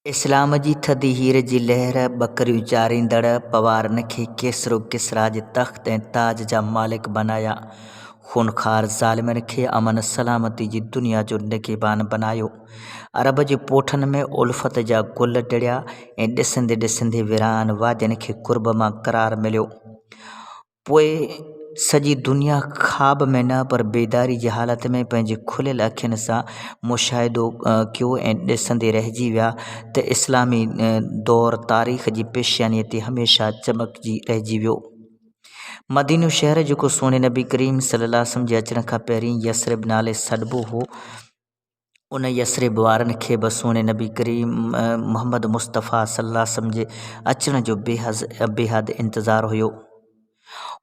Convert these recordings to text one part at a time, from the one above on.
इस्लाम जी थधी हीर जी लहर बकरियूं चारींदड़ पवारनि खे केसरो किसरा जे तख़्त ऐं ताज जा मालिक बनाया। खूनखार ज़ालिमनि खे अमन सलामती जी दुनिया जो निगहबान बनायो। अरब जे पोठनि में उल्फत जा गुल टिड़िया ऐं ॾिसंदे ॾिसंदे वीरान वादियुनि खे कुर्ब मां करार मिलियो। पोइ सॼी दुनिया ख़्वाब में न पर बेदारी जी हालत में पंहिंजे खुलियल अखियुनि सां मुशाहिदो कयो ऐं ॾिसंदे रहिजी विया त इस्लामी दौर तारीख़ जी पेशियानीअ ते हमेशह चमकजी रहिजी वियो। मदीनो शहर जेको सोने नबी करीम सल्लल्लाहु अलैहि वसल्लम जे अचण खां पहिरीं यसरिब नाले सॾिबो हो, उन यसरिब वारनि खे बि सोने नबी करीम मुहम्मद मुस्तफ़ा सल्लल्लाहु अलैहि वसल्लम जे अचण जो बेहद इंतज़ारु हुयो।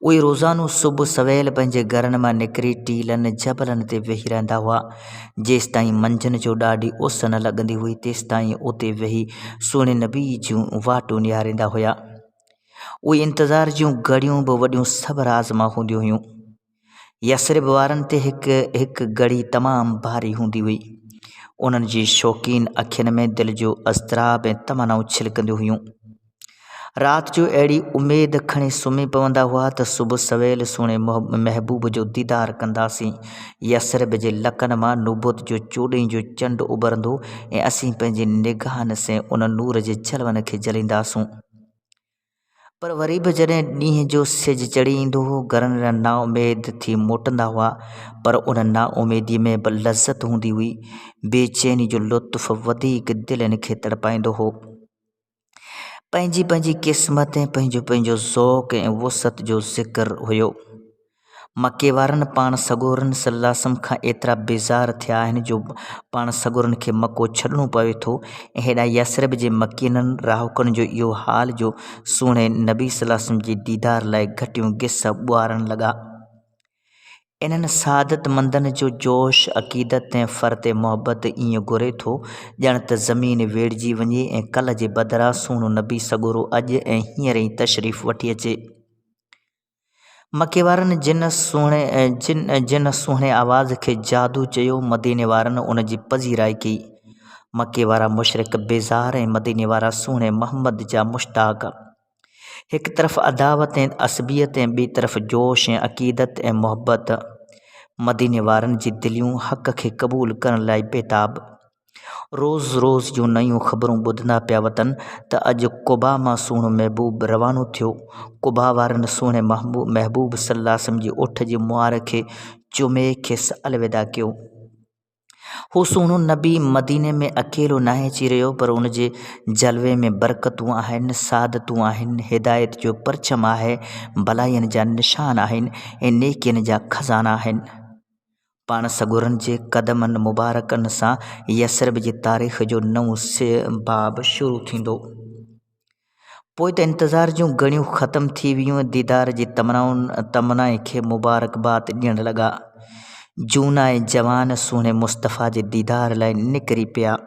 उहे रोज़ानो सुबुह सवेल पंहिंजे घरनि मां निकिरी टीलनि जबलनि ते वेही रहंदा हुआ। जेसि ताईं मंझंदि जो ॾाढी उस न लॻंदी हुई तेसि ताईं उते वेही सुहिणे नबी जूं वाटूं निहारींदा हुआ। उहे इंतज़ार जूं घड़ियूं बि वॾियूं सब्र आज़मा हूंदियूं हुयूं। यसरिब वारनि ते हिकु घड़ी तमामु भारी हूंदी हुई। उन्हनि जी शौक़ीन अखियुनि में दिलि जो अज़्तराब ऐं तमनाऊं छिलकंदियूं हुयूं। राति जो अहिड़ी उमेद खणी सुम्ही पवंदा हुआ त सुबुह सवेल सुहिणे महबूब जो दीदार कंदासीं। यसरिब जे लकनि मां नुबूवत जो चोॾहीं जो चंडु उभरंदो ऐं असीं पंहिंजे निगाहनि से उन नूर जे जलवनि खे जलींदासूं। पर वरी बि जॾहिं ॾींहं जो सिजु चढ़ी ईंदो हो, घरनि नाउमेद थी मोटंदा हुआ, पर उन नाउमेदीअ में बि लज़त हूंदी हुई। बेचैनी जो लुत्फ़ वधीक दिलनि खे तड़पाईंदो हो। पंहिंजी पंहिंजी क़िस्मत ऐं पंहिंजो पंहिंजो ज़ौक़ ऐं वुसअत जो ज़िक्र हुयो। मके वारनि पाण सॻोरनि सल्लल्लाहु अलैहि वसल्लम खां एतिरा बेज़ार थिया आहिनि जो पाण सॻोरनि खे मको छॾिणो पवे थो, ऐं हेॾा यसरिब जे मकीननि राहकनि जो इहो हाल जो सुहिणे नबी सल्लल्लाहु अलैहि वसल्लम जे दीदार लाइ घटियूं गिस ॿुआरण लॻा। इन्हनि सादतमंदनि जो जोश अक़ीदत ऐं फ़र्त मोहबत ईअं घुरे थो ॼण त ज़मीन वेड़िजी वञे ऐं कल्ह जे बदिरां सुहिणो नबी सॻोरो अॼु ऐं हींअर ई तशरीफ़ वठी अचे। मके वारनि जिन सुहिणे आवाज़ खे जादू चयो, मदीने वारनि उन जी पज़ीराई कई। मके वारा मुशरिक बेज़ार ऐं मदीने वारा सुहिणे मुहम्मद जा मुश्ताक़। हिकु तरफ़ अदावत ऐं असबियत ऐं ॿी तरफ़ जोश ऐं अक़ीदत ऐं मोहबत। मदीने वारनि जी दिलियूं हक़ खे क़बूल करण लाइ बेताब। रोज़ रोज़ जूं नयूं ख़बरूं ॿुधंदा पिया वतन त अॼु कुबा मां सुहिणो महबूब रवानो थियो। कुबा वारनि सुहिणे महबूब सल्लल्लाहु अलैहि वसल्लम जी उठ जी मुहार खे चुमे खेसि अलविदा कयो। हू सुहिणो नबी मदीने में अकेलो नाहे अची रहियो, पर उन जे जलवे में बरकतूं आहिनि, सादतूं आहिनि, हिदायत जो परचम आहे, भलाईअनि जा निशान आहिनि ऐं नेकियुनि जा खज़ाना आहिनि। पाण सॻोरनि जे क़दमनि मुबारकनि सां यसरिब जी तारीख़ जो नओं बाब शुरू थींदो। पोइ त इंतज़ार जूं घड़ियूं ख़तमु थी वियूं। दीदार जी तमनाए खे मुबारकबाद ॾियण लॻा। जूना ऐं जवान सुहिणे मुस्तफ़ा जे दीदार लाइ निकिरी पिया।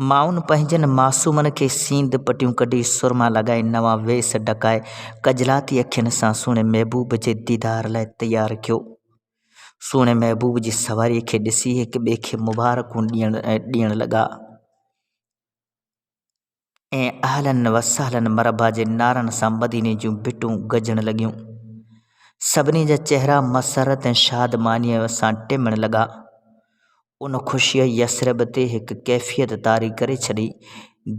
माउनि पंहिंजनि मासूमनि खे सींद पटियूं कढी सुरमा लॻाए नवां वेस ढकाए कजलाती अखियुनि सां सुहिणे महबूब जे दीदार लाइ तयारु कयो। सुहिणे महबूब जी सवारीअ खे ॾिसी हिक ॿिए खे मुबारकूं ॾियण लॻा ऐं अहलन वसहलन मरबा जे नारनि सां मदीने जूं भिटूं गजण लॻियूं। सभिनी जा चहिरा मसरत ऐं शादमानीअ सां टिमण लॻा। उन ख़ुशीअ यसरिब ते हिकु कैफ़ियत तारी करे छॾी।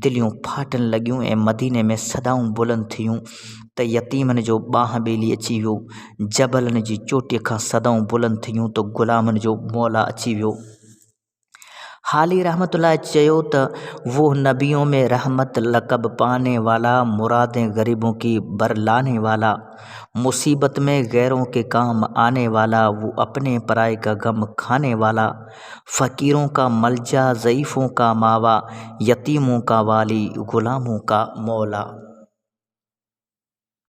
दिलियूं फाटण लॻियूं ऐं मदीने में सदाऊं बुलंद थियूं त यतीमनि जो बांह ॿेली अची वियो। जबलनि जी चोटीअ खां सदाऊं बुलंद थियूं त ग़ुलामनि जो मौला अची वियो। हाली रहमतुल्लाह चयो त वो नबियों में रहमत लक़ब पाने वाला, मुरादें गरीबों की बरलाने वाला, मुसीबत में गैरों के काम आने वाला, वो अपने पराए का गम खाने वाला, फ़कीरों का मलजा, ज़ईफ़ों का मावा, यतीमों का वाली, ग़ुलामों का मौला।